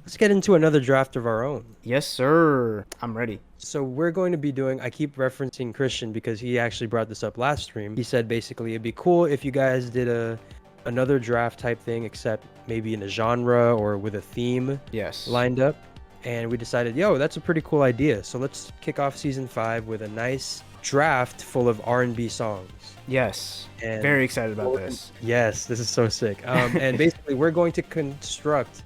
let's get into another draft of our own. Yes, sir. I'm ready. So we're going to be doing, I keep referencing Christian because he actually brought this up last stream. He said basically it'd be cool if you guys did another draft type thing, except maybe in a genre or with a theme Yes. lined up. And we decided, yo, that's a pretty cool idea. So let's kick off season 5 with a nice draft full of R&B songs. Yes. And Very excited about this. yes, this is so sick. And basically, we're going to construct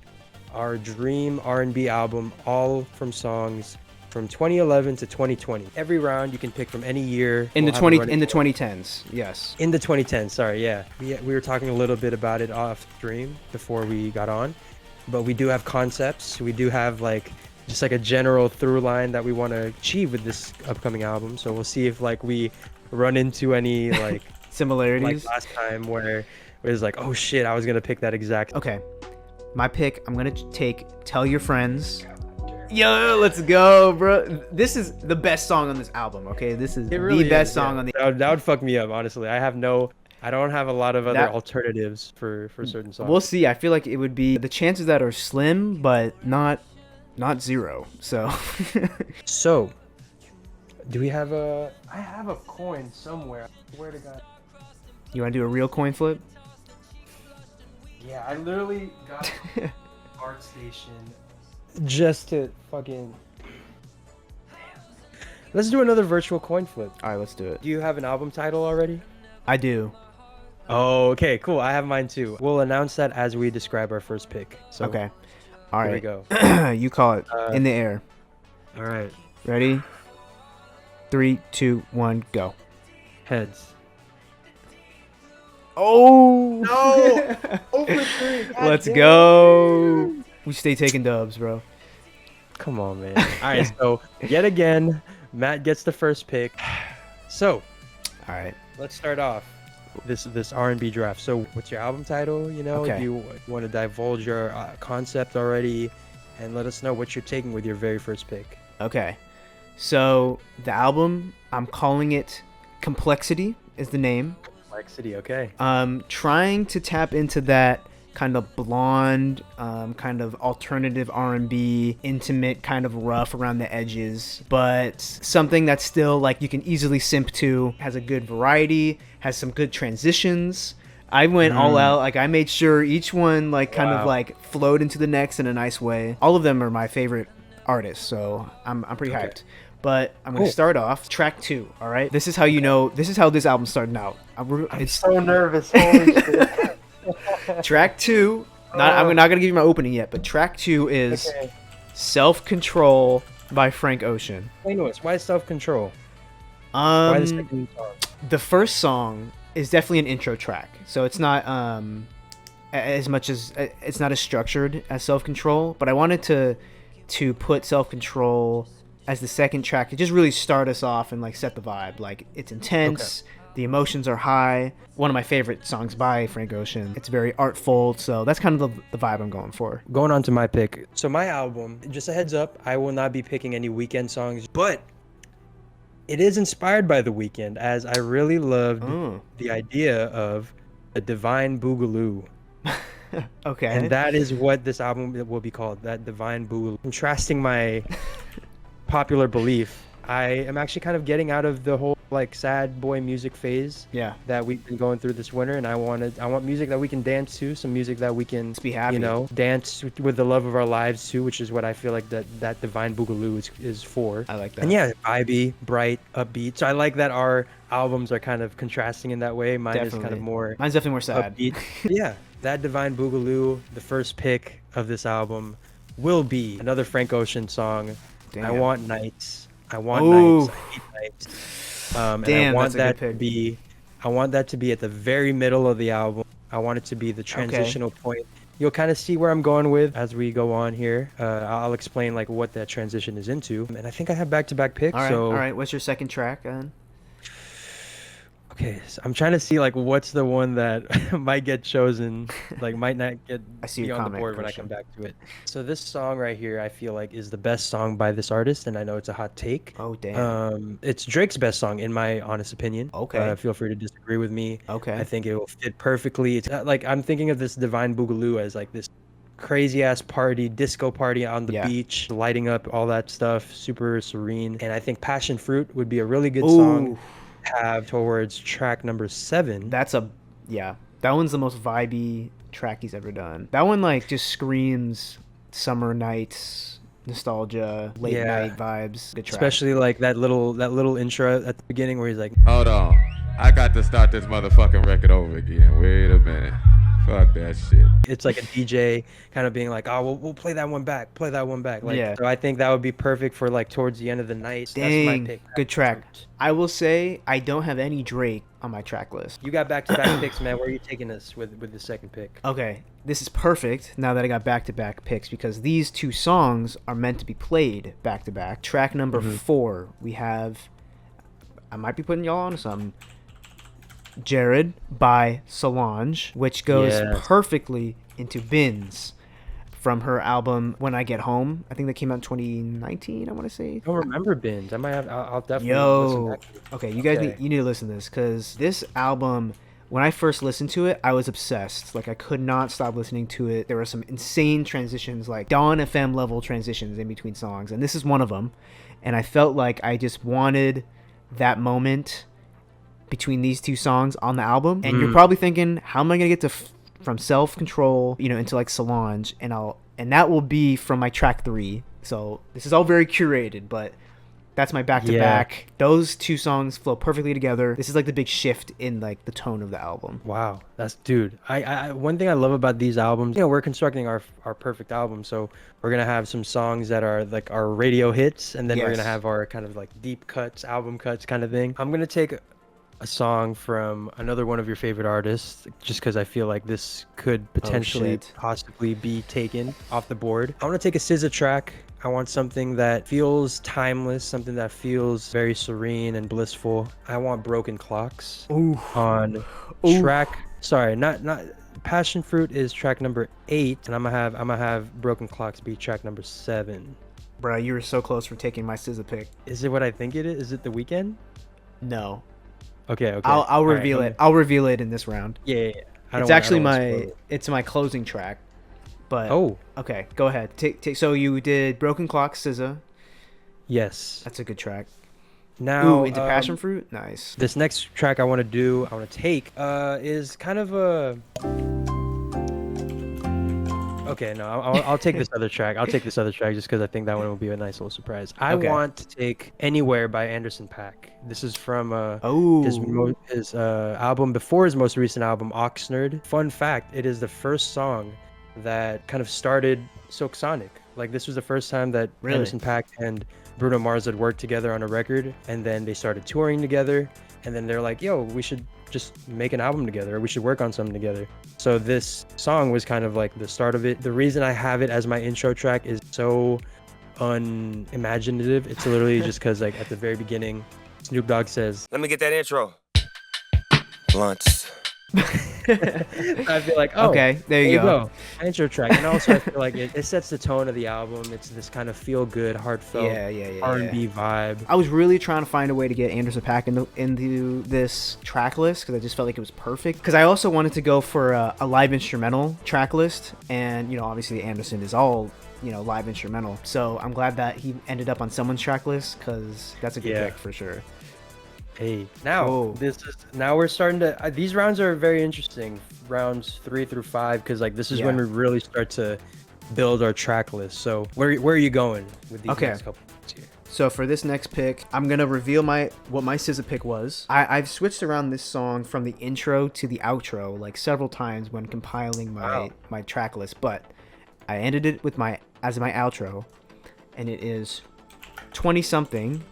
our dream R&B album, all from songs from 2011 to 2020. Every round you can pick from any year. In We'll the have a 20 running in the order. 2010s. Yes. In the 2010s, sorry, yeah. We were talking a little bit about it off stream before we got on, but we do have concepts. We do have like just like a general through line that we want to achieve with this upcoming album. So we'll see if like we run into any like Similarities. last time where it was like, oh shit, I was gonna pick that exact. Okay. My pick, I'm going to take Tell Your Friends. Yo, let's go, bro. This is the best song on this album, okay? This is It really the best is, song yeah. on the That would fuck me up, honestly. I don't have a lot of other That- alternatives for certain songs. We'll see. I feel like it would be the chances that are slim, but not zero. So So, do we have a? I have a coin somewhere. Where to God? you want to do a real coin flip? Yeah, I literally got art station just to fucking. Let's do another virtual coin flip. All right, let's do it. Do you have an album title already? I do. Oh, okay, cool. I have mine too. We'll announce that as we describe our first pick. So, Okay. All here we right. go. You call it in the air. All right. Ready? 3, 2, 1, go. Heads. Oh No! Over 3. Let's go. We stay taking dubs, bro. Come on, man. All right, so yet again, Matt gets the first pick. So All right. let's start off this R&B draft. So what's your album title? You know, Okay. do you want to divulge your concept already, and let us know what you're taking with your very first pick. Okay. So the album, I'm calling it Complexity is the name. Complexity, okay. Trying to tap into that kind of blonde, kind of alternative R&B, intimate, kind of rough around the edges, but something that's still like you can easily simp to, has a good variety, has some good transitions. I went all out, like I made sure each one like kind of Wow. like flowed into the next in a nice way. All of them are my favorite artists, so I'm pretty Okay. hyped. But I'm gonna Cool. start off track 2. All right, this is how you know. This is how this album's starting out. It's so nervous. Holy shit. track 2. I'm not gonna give you my opening yet, but track 2 is Okay. "Self Control" by Frank Ocean. Explain to us, why self-control? Why the second song? The first song is definitely an intro track, so it's not as much as it's not as structured as Self Control. But I wanted to put Self Control as the second track to just really start us off and like set the vibe. Like it's intense, the emotions are high. One of my favorite songs by Frank Ocean. It's very artful, so that's kind of the vibe I'm going for. Going on to my pick. So my album, just a heads up, I will not be picking any Weekend songs, but it is inspired by The Weeknd, as I really loved Oh, the idea of a divine boogaloo. okay. And that is what this album will be called, that divine boogaloo. Contrasting my popular belief, I am actually kind of getting out of the whole like sad boy music phase Yeah, that we've been going through this winter, and I want music that we can dance to, some music that we can, let's be happy. you know, dance with the love of our lives too, which is what I feel like that divine boogaloo is for. I like that. And yeah, vibey, bright, upbeat. So I like that our albums are kind of contrasting in that way. Mine is kind Definitely. of more Mine's definitely more sad. upbeat. Yeah, that divine boogaloo, the first pick of this album, will be another Frank Ocean song. I Damn. want nights. I want Ooh. nights. I need nights. And I Damn, want that's a good that to pick. be. I want that to be at the very middle of the album. I want it to be the transitional point. You'll kind of see where I'm going with as we go on here. I'll explain like what that transition is into. And I think I have back-to-back picks. All right, So all right. What's your second track, then? okay, so I'm trying to see like what's the one that might get chosen, like might not get I see be your on the comment, board when I Christian. come back to it. So this song right here, I feel like is the best song by this artist, and I know it's a hot take. Oh, damn. It's Drake's best song in my honest opinion. Okay. Feel free to disagree with me. Okay. I think it will fit perfectly. It's like I'm thinking of this Divine Boogaloo as like this crazy ass party, disco party on the Yeah. beach, lighting up, all that stuff, super serene. And I think Passion Fruit would be a really good song Ooh, to have towards track number 7. that's a yeah. That one's the most vibey track he's ever done. That one like just screams summer nights, nostalgia, late Yeah. night vibes. Good track. Especially like that little intro at the beginning where he's like, Hold on. I got to start this motherfucking record over again. Wait a minute. Fuck that shit. it's like a DJ kind of being like, oh, we'll play that one back, play that one back. Like, Yeah. so I think that would be perfect for like towards the end of the night. That's my Dang, pick. good track. I will say I don't have any Drake on my track list. You got back-to-back picks, man. Where are you taking us with the second pick? Okay, this is perfect now that I got back-to-back picks because these two songs are meant to be played back-to-back. Track number 4, we have, I might be putting y'all on something, Jared by Solange, which goes Yes. perfectly into Bins from her album When I Get Home. I think that came out in 2019, I want to say. I don't remember Bins. I might have. I'll definitely listen Yo, back to it. okay, you guys Okay. need to listen to this because this album, when I first listened to it, I was obsessed. Like I could not stop listening to it. There were some insane transitions, like Dawn FM level transitions in between songs, and this is one of them. And I felt like I just wanted that moment between these two songs on the album. And you're probably thinking, how am I gonna get to from Self Control, into like Solange, and that will be from my track 3. So this is all very curated, but that's my back to back. Those two songs flow perfectly together. This is like the big shift in like the tone of the album. Wow, that's dude. I one thing I love about these albums, we're constructing our perfect album, so we're gonna have some songs that are like our radio hits, and then we're Yes. gonna have our kind of like deep cuts, album cuts kind of thing. I'm gonna take a song from another one of your favorite artists, just because I feel like this could potentially shit. possibly be taken off the board. I want to take a SZA track. I want something that feels timeless, something that feels very serene and blissful. I want Broken Clocks Ooh. on Ooh. track. Sorry, not Passion Fruit is track number 8, and I'm gonna have Broken Clocks be track number 7. Bruh, you were so close for taking my SZA pick. Is it what I think it is? Is it The Weeknd? No. Okay. I'll All right, reveal it. I'll reveal it in this round. Yeah. I It's don't actually wanna spoil it. it's my closing track. But Oh, okay, go ahead. Take so you did Broken Clock SZA. yes. That's a good track. Now, Ooh, into Passion Fruit? Nice. this next track I want to take, is kind of a. Okay, no, I'll take this other track. I'll take this other track just because I think that one will be a nice little surprise. I Okay. want to take Anywhere by Anderson .Paak. This is from Oh. his album before his most recent album, Oxnard. Fun fact, it is the first song that kind of started Silk Sonic. Like, this was the first time that Really? Anderson .Paak and Bruno Mars had worked together on a record, and then they started touring together, and then they're like, yo, we should just make an album together, or we should work on something together. So this song was kind of like the start of it. The reason I have it as my intro track is so unimaginative. It's literally just because like at the very beginning, Snoop Dogg says, Let me get that intro. Blunts. I feel like, oh, Okay, there you go. Intro track. And also I feel like it sets the tone of the album. It's this kind of feel good, heartfelt Yeah. R&B vibe. I was really trying to find a way to get Anderson .Paak into this track list because I just felt like it was perfect. Because I also wanted to go for a live instrumental track list, and obviously Anderson is all live instrumental. So I'm glad that he ended up on someone's track list because that's a good Yeah. pick for sure. Hey, now Oh. now we're starting to. These rounds are very interesting. Rounds 3 through 5, because like this is when Yeah. we really start to build our track list. So where are you going with these Okay. next couple picks here? So for this next pick, I'm gonna reveal what my SZA pick was. I've switched around this song from the intro to the outro like several times when compiling my track list, but I ended it with as my outro, and it is 20 something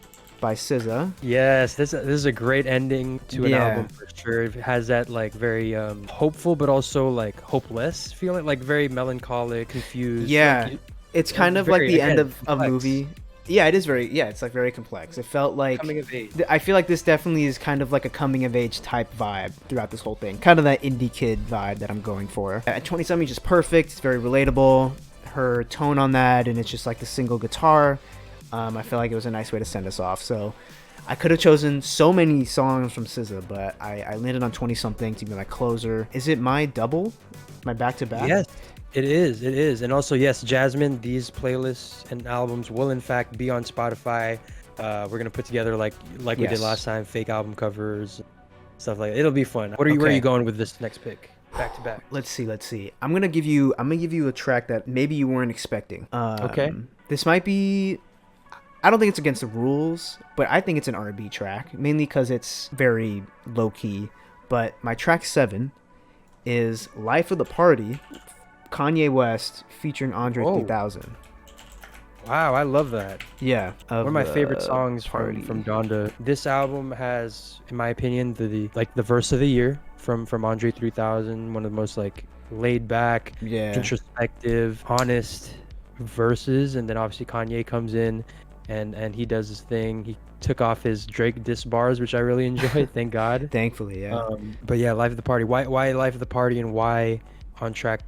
by SZA. Yes, this is a great ending to an Yeah. album for sure. It has that like very hopeful but also like hopeless feeling, like very melancholic, confused. Yeah, like, it's kind of like very, the end again, of a complex. movie. Yeah, it is very. Yeah, it's like very complex. It felt like coming of age. I feel like this definitely is kind of like a coming of age type vibe throughout this whole thing. Kind of that indie kid vibe that I'm going for. At 20 something, just perfect. It's very relatable. Her tone on that, and it's just like the single guitar. I feel like it was a nice way to send us off. So I could have chosen so many songs from SZA, but I landed on 20 something to be my closer. Is it my double? my back-to-back. Yes, it is. It is. And also, yes, Jasmine, these playlists and albums will in fact be on Spotify. We're gonna put together like we did Yes. last time, fake album covers, stuff like that. It'll be fun. Where are Okay. you going with this next pick? Back to back. Let's see. I'm gonna give you a track that maybe you weren't expecting. Okay. This might be. I don't think it's against the rules, but I think it's an R&B track, mainly because it's very low key. But my track 7 is "Life of the Party," Kanye West featuring Andre Whoa. 3000. Wow, I love that. Yeah, One of my favorite the songs party. from Donda. This album has, in my opinion, the verse of the year from Andre 3000. One of the most like laid back, Yeah. introspective, honest verses, and then obviously Kanye comes in, and he does his thing. He took off his Drake diss bars, which I really enjoyed. Thank God. Thankfully, yeah. But yeah, Life of the Party. Why Life of the Party, and why on track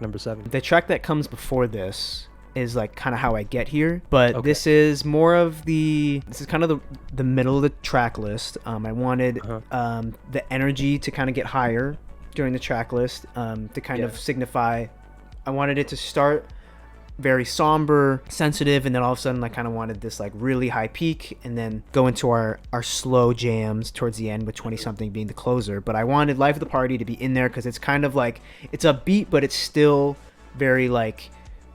number 7? The track that comes before this is like kind of how I get here, but Okay. this is kind of the middle of the track list. I wanted the energy to kind of get higher during the track list, to kind of signify. I wanted it to start very somber, sensitive, and then all of a sudden I kind of wanted this like really high peak, and then go into our slow jams towards the end, with 20 something being the closer. But I wanted Life of the Party to be in there because it's kind of like, it's upbeat, but it's still very like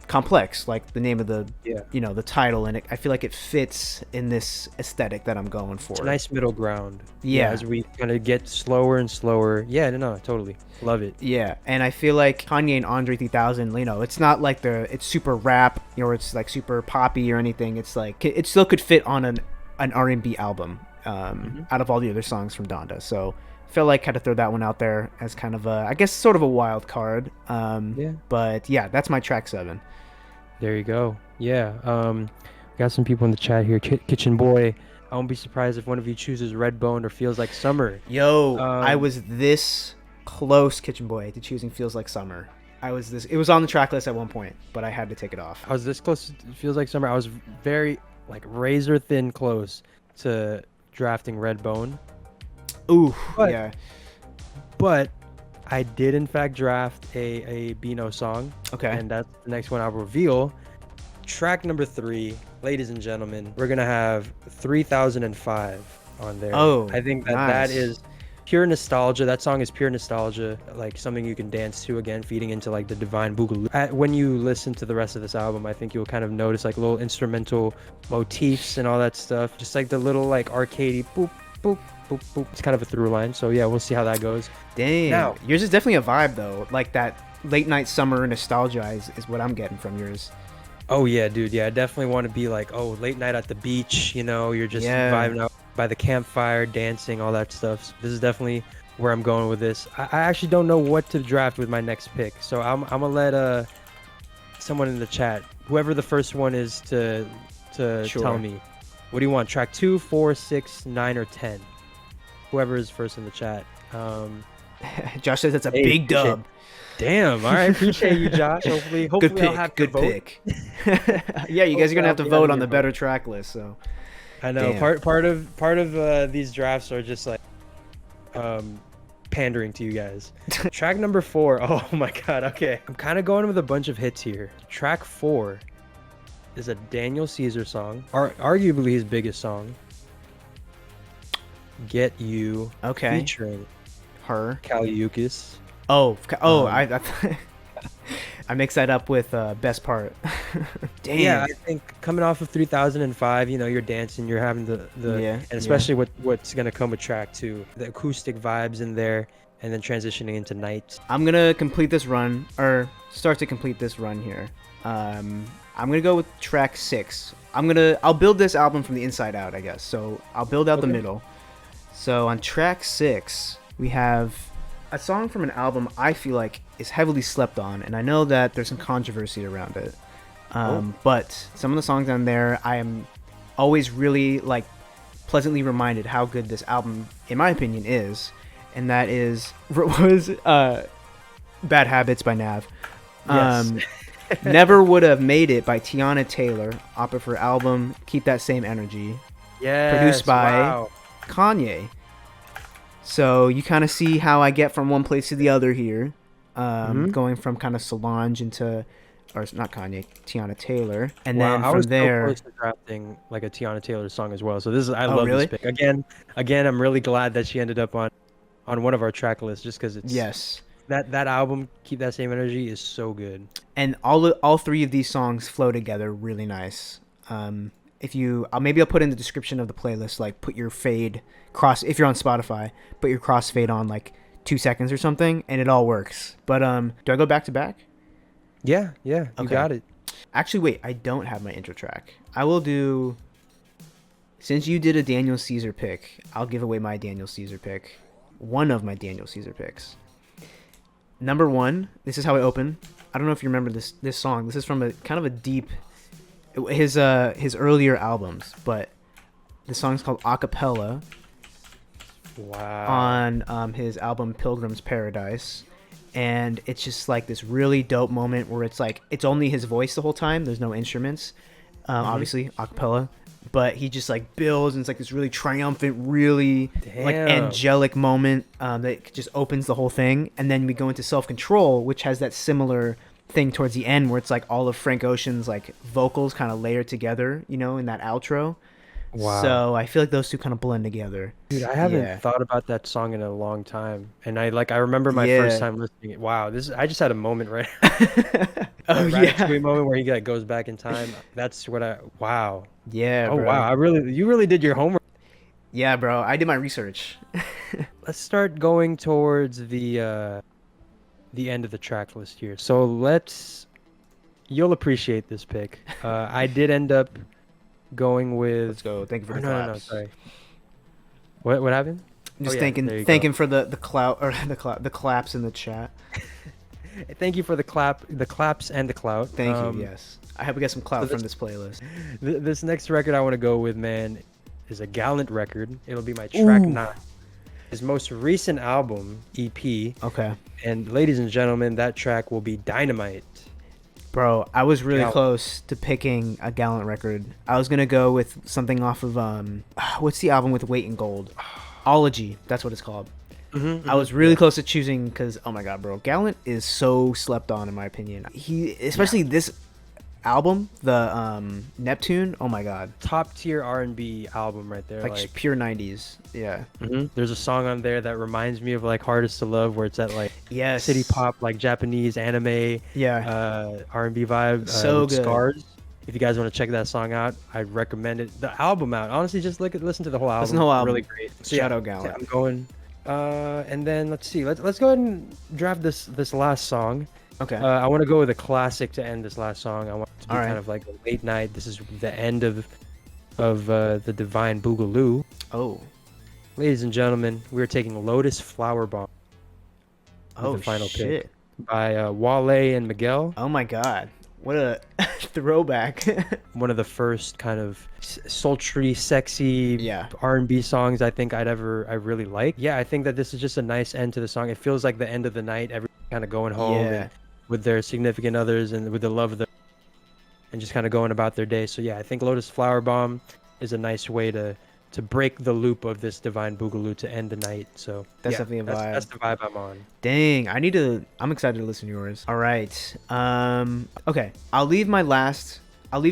complex, like the name of the the title, and I feel like it fits in this aesthetic that I'm going for. It's a nice middle ground. Yeah. As we kind of get slower and slower. Yeah, no, totally love it. Yeah, and I feel like Kanye and Andre 3000, it's not like it's super rap, or it's like super poppy or anything. It's like it still could fit on an R&B album, out of all the other songs from Donda. So I felt like I had to throw that one out there as kind of I guess sort of a wild card. But yeah, that's my track 7. There you go. Yeah. Got some people in the chat here. Kitchen Boy. I won't be surprised if one of you chooses Redbone or Feels Like Summer. Yo, I was this close, Kitchen Boy, to choosing Feels Like Summer. It was on the track list at one point, but I had to take it off. I was this close to Feels Like Summer. I was very like razor thin close to drafting Redbone. Ooh, But- yeah. But I did in fact draft a Beano song. Okay. And that's the next one I'll reveal. Track number 3, ladies and gentlemen, we're gonna have 3005 on there. Oh, I think that nice. is pure nostalgia. That song is pure nostalgia, like something you can dance to again, feeding into like the Divine Boogaloo. When you listen to the rest of this album, I think you'll kind of notice like little instrumental motifs and all that stuff, just like the little like arcadey boop boop boop boop. It's kind of a through line. So yeah, we'll see how that goes. Dang. Now- Yours is definitely a vibe, though. Like that late night summer nostalgia is what I'm getting from yours. Oh yeah, dude. Yeah, I definitely want to be like, oh, late night at the beach. You're just vibing out by the campfire, dancing, all that stuff. So this is definitely where I'm going with this. I actually don't know what to draft with my next pick, so I'm gonna let someone in the chat, whoever the first one is, to Sure. tell me. What do you want? Track 2, 4, 6, 9, or 10? Whoever is first in the chat. Josh says that's a Hey, big appreciate- dub. Damn. All right. Appreciate you, Josh. Hopefully Good I'll have pick. to Good vote. pick. Yeah, you guys are gonna have to Hopefully I'll vote be on the vote. better track list. So I know. Damn. Part of these drafts are just like pandering to you guys. Track number 4. Oh my god. Okay. I'm kind of going with a bunch of hits here. Track 4 is a Daniel Caesar song, arguably his biggest song. Get You, okay, featuring her. Kaliukis. I mixed that up with Best Part. Damn. Yeah, I think coming off of 3005, you're dancing, you're having the Yeah, and especially what's gonna come with track 2, the acoustic vibes in there, and then transitioning into night. I'm gonna complete this run, or start to complete this run here. I'm gonna go with track 6. I'll build this album from the inside out, I guess. So I'll build out the Okay. middle. So on track 6, we have a song from an album I feel like is heavily slept on, and I know that there's some controversy around it. But some of the songs on there, I am always really like pleasantly reminded how good this album, in my opinion, is, and that was Bad Habits by Nav. Yes. Never Would Have Made It by Tiana Taylor, off of her album Keep That Same Energy, Yes, produced by wow. Kanye. So you kind of see how I get from one place to the other here. going from kind of Solange into, or it's not Kanye, Tiana Taylor, and Wow, then I from was there. so close to drafting like a Tiana Taylor song as well. So this is I Oh, love really? this pick. Again, I'm really glad that she ended up on one of our track lists just because it's Yes. that album, Keep That Same Energy, is so good. And all three of these songs flow together really nice. Maybe I'll put in the description of the playlist, like put your fade cross, if you're on Spotify, put your crossfade on like 2 seconds or something, and it all works. But do I go back to back? Yeah, you Okay. got it. Actually, wait, I don't have my intro track. I will do. Since you did a Daniel Caesar pick, I'll give away my Daniel Caesar pick. One of my Daniel Caesar picks. Number one. This is how I open. I don't know if you remember this song. This is from a kind of a deep. His earlier albums, but the song's called Acapella. Wow. On his album Pilgrim's Paradise. And it's just like this really dope moment where it's like it's only his voice the whole time. There's no instruments, obviously acapella, but he just like builds, and it's like this really triumphant, really like Damn. angelic moment that just opens the whole thing. And then we go into Self Control, which has that similar thing towards the end where it's like all of Frank Ocean's like vocals kind of layered together, you know, in that outro. Wow. So I feel like those two kind of blend together. Dude, I haven't Yeah. thought about that song in a long time, and I remember my Yeah. first time listening. Wow, I just had a moment right. Oh That yeah, Ratatouille moment where he like goes back in time. That's what wow. yeah. Oh bro. wow, you really did your homework. Yeah, bro. I did my research. Let's start going towards the end of the track list here. So you'll appreciate this pick. I did end up going with. Let's go. Thank you for Oh, the no, claps. sorry. What happened? I'm just Oh, yeah, there you thanking go. for the clout or the claps in the chat. Thank you for the claps and the clout. Thank you. Yes, I hope we get some clout so from this playlist. This next record I want to go with, man, is a Gallant record. It'll be my track Ooh. 9. His most recent album, EP. Okay, And ladies and gentlemen, that track will be Dynamite. bro. I was really Gallant. close to picking a Gallant record. I was gonna go with something off of what's the album with Weight in Gold? Ology. That's what it's called. I was really close to choosing because, oh my god, bro, Gallant is so slept on in my opinion. Especially this album, the Neptune. Oh my god, Top tier R&B album right there. like pure 90s. Yeah. There's a song on there that reminds me of like Hardest to Love, where it's at like Yes. city pop, like Japanese anime, Yeah. R&B vibe. So with good. Scars. If you guys want to check that song out, I'd recommend it. The album out, honestly, just listen to the whole album. Listen to the whole album. Really great. Shout out so Gallant. I'm going. And then let's see. Let's go ahead and draft this last song. Okay. I want to go with a classic to end this last song. I want it to be All right. kind of like a late night. This is the end of the Divine Boogaloo. Oh. Ladies and gentlemen, we're taking Lotus Flower Bomb. Oh the final shit. pick by Wale and Miguel. Oh my god. What a throwback. One of the first kind of sultry, sexy Yeah. R&B songs I think I really like. Yeah, I think that this is just a nice end to the song. It feels like the end of the night, everyone kind of going home Yeah. and with their significant others and with the love of and just kind of going about their day. So yeah, I think Lotus Flower Bomb is a nice way to break the loop of this Divine Boogaloo to end the night. So That's yeah, definitely a vibe. That's the vibe I'm on. Dang, I'm excited to listen to yours. All right. Okay. I'll leave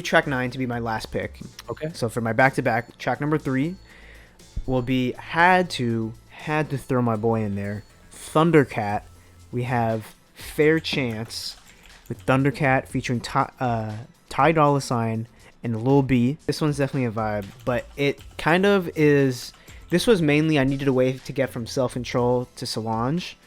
track 9 to be my last pick. Okay. So for my back-to-back, track number 3 will be had to throw my boy in there. Thundercat. We have Fair Chance with Thundercat featuring Ty Dolla $ign and Lil B. This one's definitely a vibe, but it kind of is. This was mainly I needed a way to get from Self Control to Solange,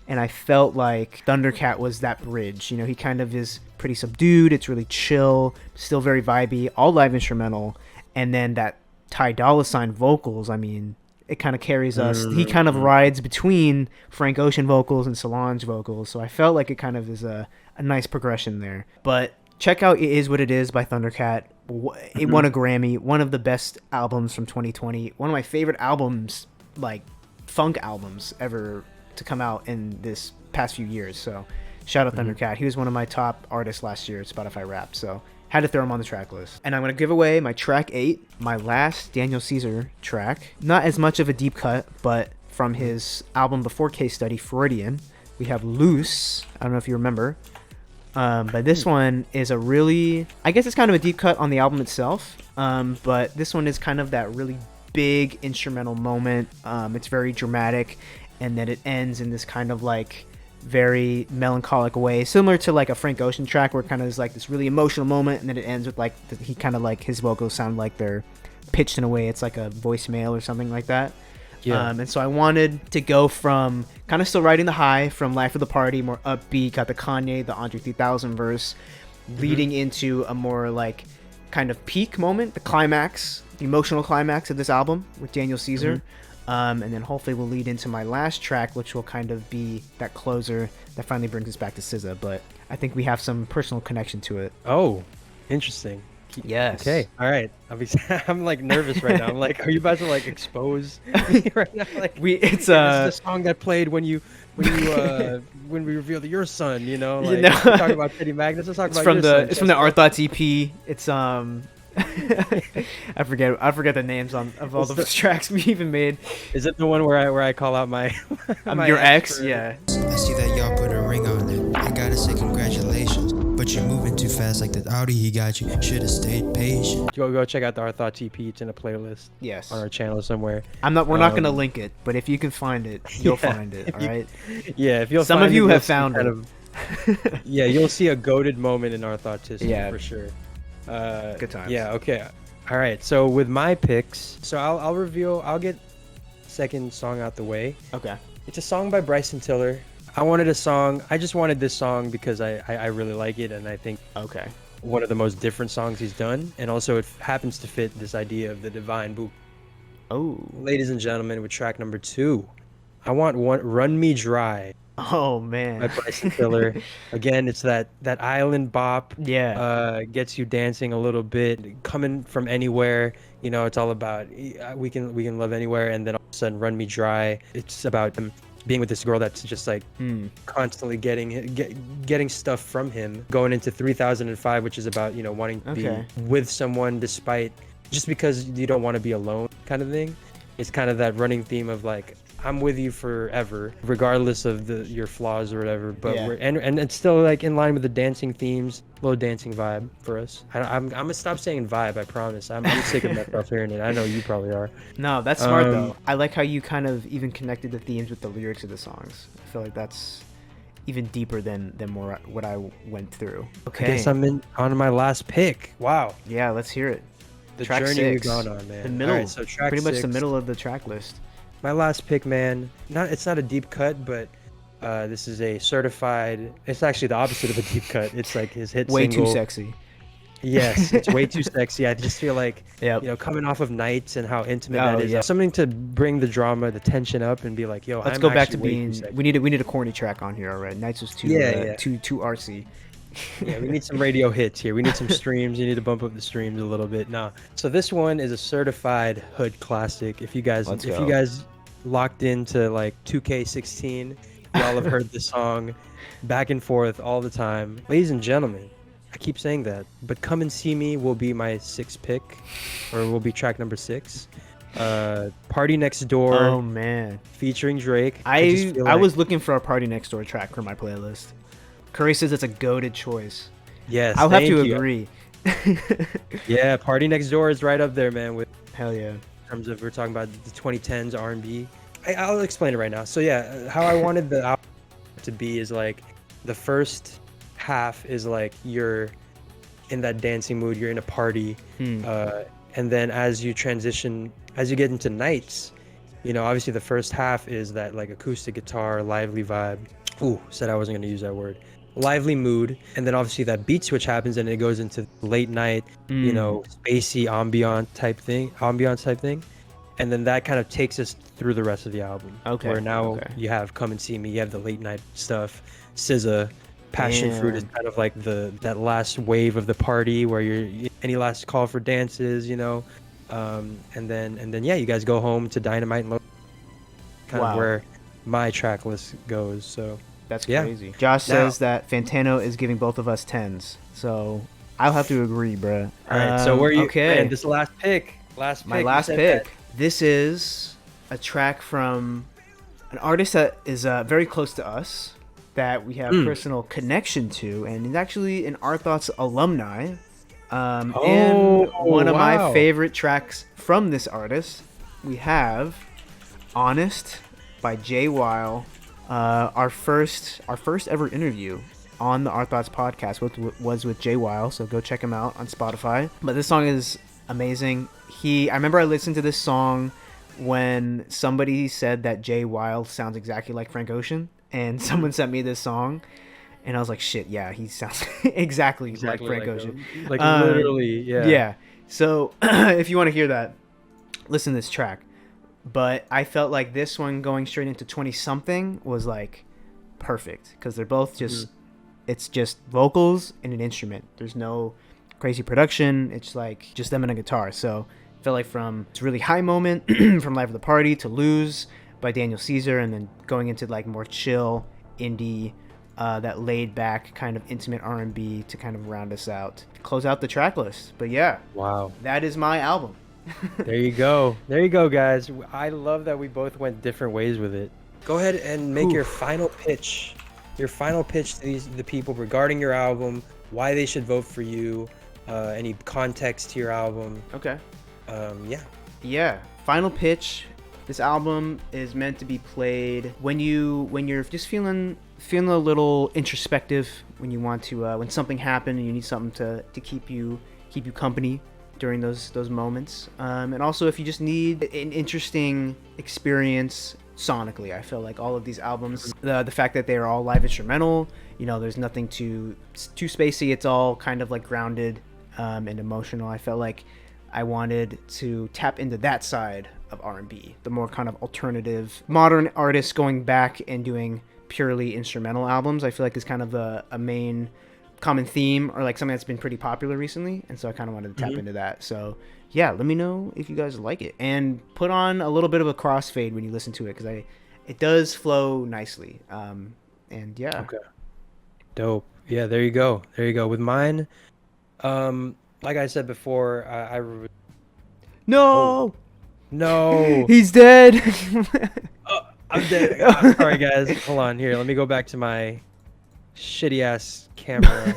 and I felt like Thundercat was that bridge. You know, he kind of is pretty subdued. It's really chill, still very vibey, all live instrumental, and then that Ty Dolla $ign vocals. I mean, it kind of carries us. He kind of rides between Frank Ocean vocals and Solange vocals, so I felt like it kind of is a nice progression there. But check out It Is What It Is by Thundercat. It won a Grammy. One of the best albums from 2020. One of my favorite albums, like funk albums ever to come out in this past few years. So shout out Thundercat. He was one of my top artists last year at Spotify Wrapped. So had to throw him on the track list. And I'm going to give away my track 8, my last Daniel Caesar track. Not as much of a deep cut, but from his album before Case Study, Freudian, we have Loose. I don't know if you remember. But this one is a really, I guess it's kind of a deep cut on the album itself. But this one is kind of that really big instrumental moment. It's very dramatic, and then it ends in this kind of like very melancholic way, similar to like a Frank Ocean track, where it kind of is like this really emotional moment, and then it ends with like he kind of like his vocals sound like they're pitched in a way it's like a voicemail or something like that. Yeah. And so I wanted to go from kind of still riding the high from Life of the Party, more upbeat, got the Kanye, the Andre 3000 verse, leading into a more like kind of peak moment, the climax, the emotional climax of this album with Daniel Caesar. And then hopefully we'll lead into my last track, which will kind of be that closer that finally brings us back to SZA. But I think we have some personal connection to it. Oh, interesting. Yes. Okay. All right. I'm like nervous right now. I'm like, are you about to like expose me right now? Like, It's this is the song that played when we revealed your son. You know, like we're talking about Teddy Magnus. Let's talk about your son. It's from the OurThoughts EP. It's I forget the names of all the tracks we even made. Is it the one where I call out my, my your ex? for- Yeah. I see that y'all put a ring on it. I gotta say congratulations. But you're moving too fast like that Audi he got you. Should've stayed patient. Go check out the OurThoughts EP. It's in a playlist Yes. on our channel somewhere. We're not gonna link it, but if you can find it, you'll Yeah, find it. if All you- right. Yeah, if you'll Some find of you you'll have see found kind it. of- yeah, you'll see a goated moment in our thoughts history Yeah. for sure. Good times. Yeah. Okay. All right. So with my picks, so I'll get second song out the way. Okay. It's a song by Bryson Tiller. I just wanted this song because I really like it, and I think Okay. one of the most different songs he's done, and also it happens to fit this idea of the divine boop. Oh. Ladies and gentlemen, with track number 2, I want Run Me Dry Oh by man. Bryson Tiller. Again, it's that island bop. Yeah. Gets you dancing a little bit, coming from anywhere. You know, it's all about we can love anywhere, and then all of a sudden, Run Me Dry. It's about him being with this girl that's just like constantly getting stuff from him. Going into 3005, which is about wanting to Okay. be with someone despite just because you don't want to be alone, kind of thing. It's kind of that running theme of like, I'm with you forever, regardless of your flaws or whatever. But Yeah. and it's still like in line with the dancing themes, little dancing vibe for us. I'm gonna stop saying vibe. I promise. I'm sick of myself hearing it. I know you probably are. No, that's smart though. I like how you kind of even connected the themes with the lyrics of the songs. I feel like that's even deeper than more what I went through. I Okay. guess I'm on my last pick. Wow, Yeah, let's hear it. the Track journey 6. we've gone on, man. The middle. All right, so track Pretty much the 6. middle of the track list. My last pick, man. It's not a deep cut, but this is a certified. It's actually the opposite of a deep cut. It's like his hit Way single. too sexy. Yes, it's way too sexy. I just feel like, Yep. coming off of Nights and how intimate Oh, that is, yeah. something to bring the drama, the tension up, and be like, yo, Let's I'm go back to actually way too being. sexy. We need a corny track on here. All right. Nights was too Yeah. too artsy. Yeah, we need some radio hits here. We need some streams. You need to bump up the streams a little bit. No, so this one is a certified hood classic. If you guys locked into like 2K16, y'all have heard this song back and forth all the time. Ladies and gentlemen, I keep saying that, but Come and See Me will be my 6th pick, or will be track number 6. Party Next Door Oh man. featuring Drake. just I feel I like- was looking for a Party Next Door track for my playlist. Curry says it's a goated choice. Yes, I'll have thank to you. agree. Yeah, Party Next Door is right up there, man, with Hell yeah. in terms of we're talking about the 2010s R&B. I'll explain it right now. So yeah, how I wanted the album to be is like the first half is like you're in that dancing mood, you're in a party, and then as you transition, as you get into Nights, obviously the first half is that like acoustic guitar, lively vibe. Ooh, said I wasn't gonna use that word. Lively mood, and then obviously that beat switch happens and it goes into late night, spacey ambiance type thing, and then that kind of takes us through the rest of the album. Okay, Where now okay. you have Come and See Me, you have the late night stuff, SZA, Passion Fruit is kind of like that last wave of the party where you're any last call for dances, and then yeah, you guys go home to Dynamite and kind Wow. of where my track list goes. So. That's Yeah. crazy. Josh says that Fantano is giving both of us 10s. So I'll have to agree, bruh. All right, so where you? Okay. Man, this last pick. My you last said pick. that. This is a track from an artist that is very close to us. that we have personal connection to, and is actually an Our Thoughts alumni. And one of my favorite tracks from this artist, we have Honest by Jay Weil. Our first ever interview on the Our Thoughts podcast was with Jay Weil, so go check him out on Spotify. But this song is amazing. I remember I listened to this song when somebody said that Jay Weil sounds exactly like Frank Ocean, and someone sent me this song, and I was like, shit, yeah, he sounds exactly like Frank Ocean. Like literally, yeah. Yeah. So if you want to hear that, listen to this track. But I felt like this one going straight into 20-something was like perfect, because they're both just, it's just vocals and an instrument. There's no crazy production. It's like just them and a guitar. So I felt like from this really high moment from Life of the Party to Lose by Daniel Caesar, and then going into like more chill indie, that laid back kind of intimate R&B to kind of round us out, close out the track list. But yeah, wow, that is my album. There you go, guys. I love that we both went different ways with it. Go ahead and make your final pitch to the people regarding your album, why they should vote for you, any context to your album. Okay. Yeah. Final pitch. This album is meant to be played when you're just feeling a little introspective, when you want to when something happened and you need something to keep you company during those moments, and also if you just need an interesting experience sonically. I feel like all of these albums, the fact that they are all live instrumental, there's nothing too spacey. It's all kind of like grounded and emotional. I felt like I wanted to tap into that side of R&B, the more kind of alternative modern artists going back and doing purely instrumental albums. I feel like is kind of a main common theme, or like something that's been pretty popular recently, and so I kind of wanted to tap into that. So yeah, let me know if you guys like it, and put on a little bit of a crossfade when you listen to it, because it does flow nicely. And yeah. Okay. Dope. Yeah, there you go. With mine, like I said before, No, he's dead. I'm dead. Oh, sorry guys, hold on here, let me go back to my shitty ass camera.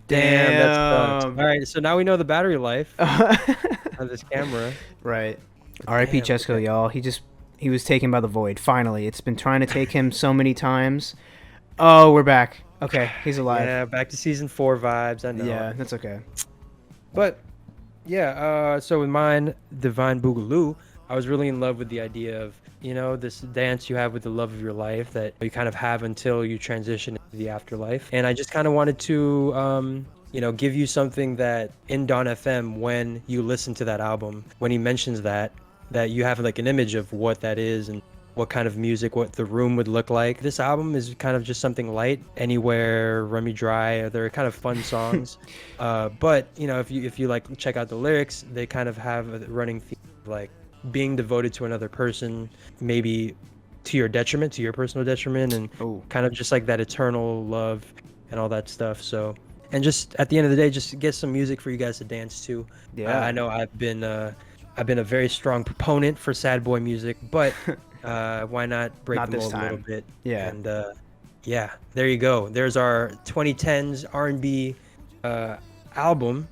Damn, that sucks. All right, so now we know the battery life of this camera. Right. R.I.P. Chesco, y'all. He was taken by the void. Finally, it's been trying to take him so many times. Oh, we're back. Okay, he's alive. Yeah, back to season 4 vibes. I know. Yeah, that's okay. But yeah, so with mine, Divine Boogaloo, I was really in love with the idea of, this dance you have with the love of your life that you kind of have until you transition into the afterlife. And I just kind of wanted to, give you something that in Dawn FM, when you listen to that album, when he mentions that you have like an image of what that is and what kind of music, what the room would look like. This album is kind of just something light. Anywhere, Run Me Dry, they're kind of fun songs. But, if you like check out the lyrics, they kind of have a running theme of like being devoted to another person, maybe to your personal detriment, and kind of just like that eternal love and all that stuff. So, and just at the end of the day, just get some music for you guys to dance to. Yeah, I know I've been a very strong proponent for sad boy music, but why not break the mold a little bit? Yeah. And yeah, there you go. There's our 2010s R&B album